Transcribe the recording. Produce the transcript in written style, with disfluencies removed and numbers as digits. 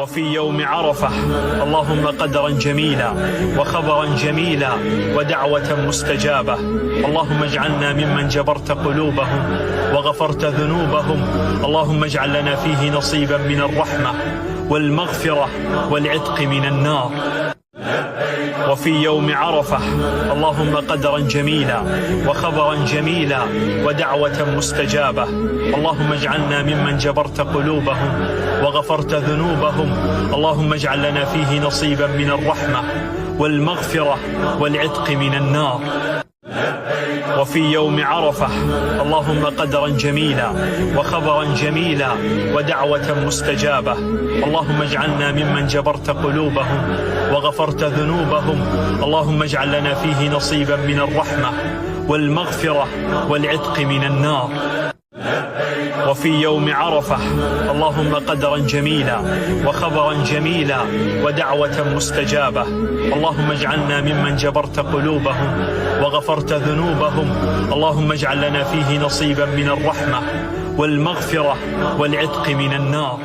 وفي يوم عرفة اللهم قدرا جميلا وخبرا جميلا ودعوة مستجابة. اللهم اجعلنا ممن جبرت قلوبهم وغفرت ذنوبهم. اللهم اجعل لنا فيه نصيبا من الرحمة والمغفرة والعتق من النار. وفي يوم عرفة اللهم قدرا جميلا وخبرا جميلا ودعوة مستجابة. اللهم اجعلنا ممن جبرت قلوبهم وغفرت ذنوبهم. اللهم اجعل لنا فيه نصيبا من الرحمة والمغفرة والعتق من النار. وفي يوم عرفة اللهم قدرا جميلا وخبرا جميلا ودعوة مستجابة. اللهم اجعلنا ممن جبرت قلوبهم وغفرت ذنوبهم. اللهم اجعل لنا فيه نصيبا من الرحمة والمغفرة والعتق من النار. وفي يوم عرفة اللهم قدرا جميلا وخبرا جميلا ودعوة مستجابة. اللهم اجعلنا ممن جبرت قلوبهم وغفرت ذنوبهم. اللهم اجعل لنا فيه نصيبا من الرحمة والمغفرة والعتق من النار.